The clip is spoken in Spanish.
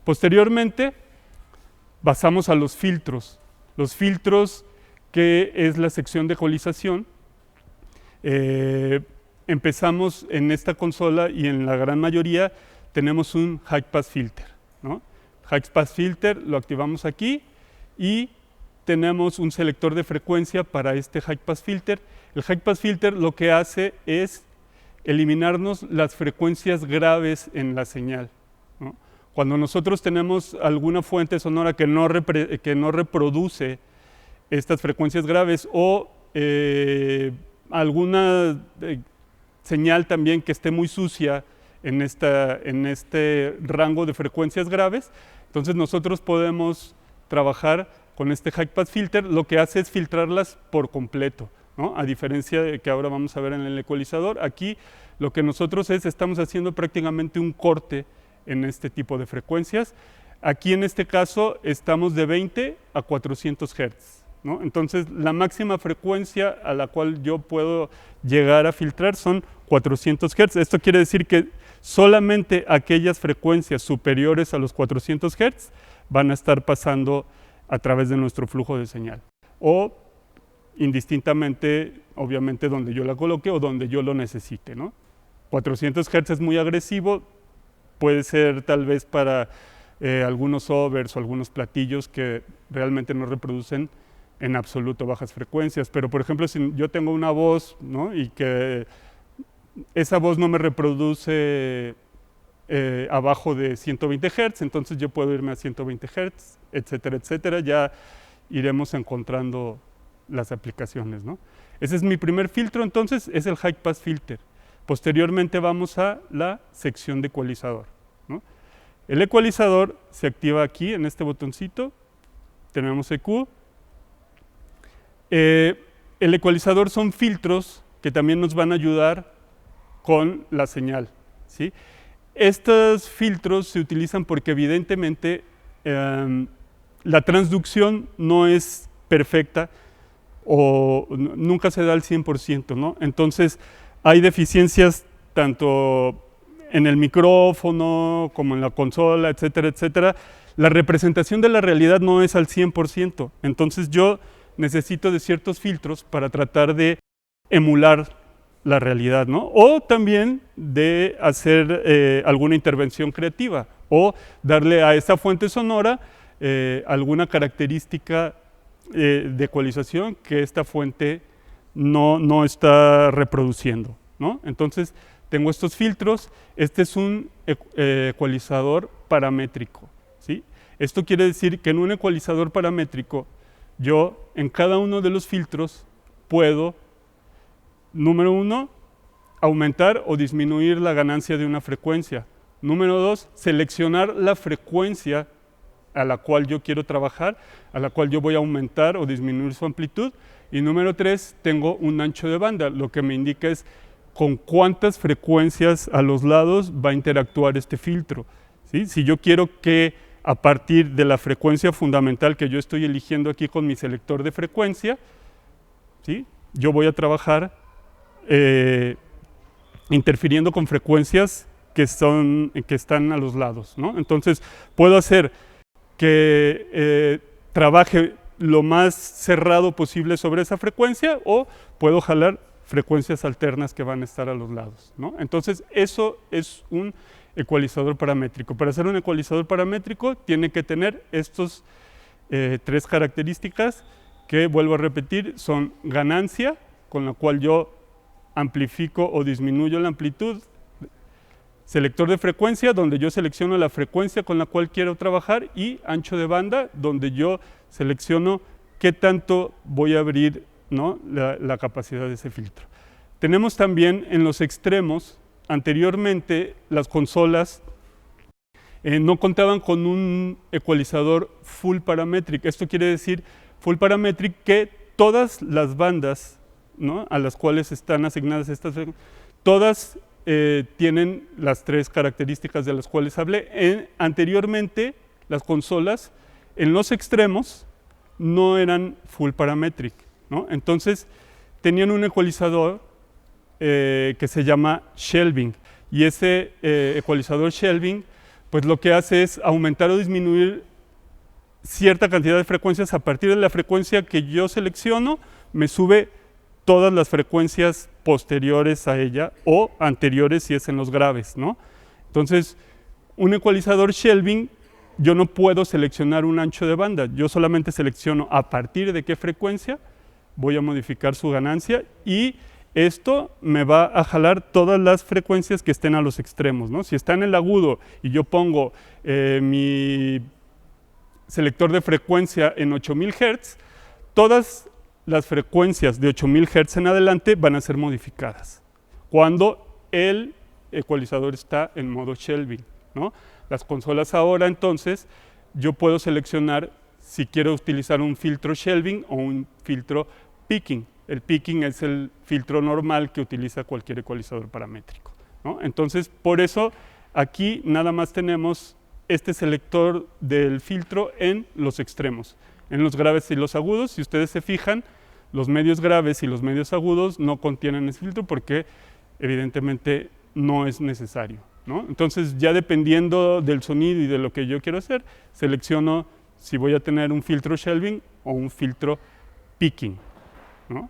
Posteriormente, pasamos a los filtros. Los filtros, que es la sección de ecualización. Empezamos en esta consola y en la gran mayoría tenemos un High Pass Filter, ¿no? High Pass Filter lo activamos aquí y tenemos un selector de frecuencia para este High Pass Filter. El High Pass Filter lo que hace es eliminarnos las frecuencias graves en la señal, ¿no? Cuando nosotros tenemos alguna fuente sonora que no reproduce estas frecuencias graves o alguna señal también que esté muy sucia en este rango de frecuencias graves, entonces nosotros podemos trabajar con este High Pass Filter. Lo que hace es filtrarlas por completo, ¿no? A diferencia de que ahora vamos a ver en el ecualizador, aquí lo que nosotros estamos haciendo prácticamente un corte en este tipo de frecuencias. Aquí en este caso estamos de 20 a 400 Hz, ¿no? Entonces la máxima frecuencia a la cual yo puedo llegar a filtrar son 400 Hz. Esto quiere decir que solamente aquellas frecuencias superiores a los 400 Hz van a estar pasando a través de nuestro flujo de señal, o indistintamente, obviamente, donde yo la coloque o donde yo lo necesite, ¿no? 400 Hz es muy agresivo, puede ser tal vez para algunos overs o algunos platillos que realmente no reproducen en absoluto bajas frecuencias, pero por ejemplo, si yo tengo una voz, ¿no? Y que esa voz no me reproduce abajo de 120 Hz, entonces yo puedo irme a 120 Hz, etcétera, etcétera. Ya iremos encontrando las aplicaciones, ¿no? Ese es mi primer filtro, entonces, es el High Pass Filter. Posteriormente vamos a la sección de ecualizador, ¿no? El ecualizador se activa aquí, en este botoncito. Tenemos EQ. El ecualizador son filtros que también nos van a ayudar con la señal, ¿sí? Estos filtros se utilizan porque evidentemente la transducción no es perfecta o nunca se da al 100%, ¿no? Entonces hay deficiencias tanto en el micrófono como en la consola, etcétera, etcétera. La representación de la realidad no es al 100%, entonces yo necesito de ciertos filtros para tratar de emular la realidad, ¿no? O también de hacer alguna intervención creativa o darle a esa fuente sonora alguna característica de ecualización que esta fuente no está reproduciendo, ¿no? Entonces tengo estos filtros. Este es un ecualizador paramétrico, ¿sí? Esto quiere decir que en un ecualizador paramétrico yo en cada uno de los filtros puedo, número 1, aumentar o disminuir la ganancia de una frecuencia. Número 2, seleccionar la frecuencia a la cual yo quiero trabajar, a la cual yo voy a aumentar o disminuir su amplitud. Y número 3, tengo un ancho de banda, lo que me indica es con cuántas frecuencias a los lados va a interactuar este filtro, ¿sí? Si yo quiero que a partir de la frecuencia fundamental que yo estoy eligiendo aquí con mi selector de frecuencia, ¿sí? Yo voy a trabajar interfiriendo con frecuencias que están a los lados, ¿no? Entonces puedo hacer que trabaje lo más cerrado posible sobre esa frecuencia, o puedo jalar frecuencias alternas que van a estar a los lados, ¿no? Entonces eso es un ecualizador paramétrico. Para hacer un ecualizador paramétrico tiene que tener estos 3 características que, vuelvo a repetir, son ganancia, con la cual yo amplifico o disminuyo la amplitud, selector de frecuencia, donde yo selecciono la frecuencia con la cual quiero trabajar, y ancho de banda, donde yo selecciono qué tanto voy a abrir, ¿no?, la capacidad de ese filtro. Tenemos también en los extremos, anteriormente las consolas no contaban con un ecualizador full parametric. Esto quiere decir full parametric que todas las bandas, ¿no?, a las cuales están asignadas estas, todas tienen las 3 características de las cuales hablé. Anteriormente las consolas en los extremos no eran full parametric, ¿no? Entonces tenían un ecualizador que se llama shelving, y ese ecualizador shelving pues lo que hace es aumentar o disminuir cierta cantidad de frecuencias. A partir de la frecuencia que yo selecciono, me sube todas las frecuencias posteriores a ella o anteriores si es en los graves, ¿no? Entonces, un ecualizador shelving, yo no puedo seleccionar un ancho de banda, yo solamente selecciono a partir de qué frecuencia voy a modificar su ganancia, y esto me va a jalar todas las frecuencias que estén a los extremos, ¿no? Si está en el agudo y yo pongo mi selector de frecuencia en 8000 Hz, todas las frecuencias de 8000 Hz en adelante van a ser modificadas cuando el ecualizador está en modo shelving, ¿no? Las consolas ahora, entonces, yo puedo seleccionar si quiero utilizar un filtro shelving o un filtro peaking. El peaking es el filtro normal que utiliza cualquier ecualizador paramétrico, ¿no? Entonces, por eso aquí nada más tenemos este selector del filtro en los extremos, en los graves y los agudos. Si ustedes se fijan, los medios graves y los medios agudos no contienen ese filtro porque evidentemente no es necesario, ¿no? Entonces, ya dependiendo del sonido y de lo que yo quiero hacer, selecciono si voy a tener un filtro shelving o un filtro peaking, ¿no?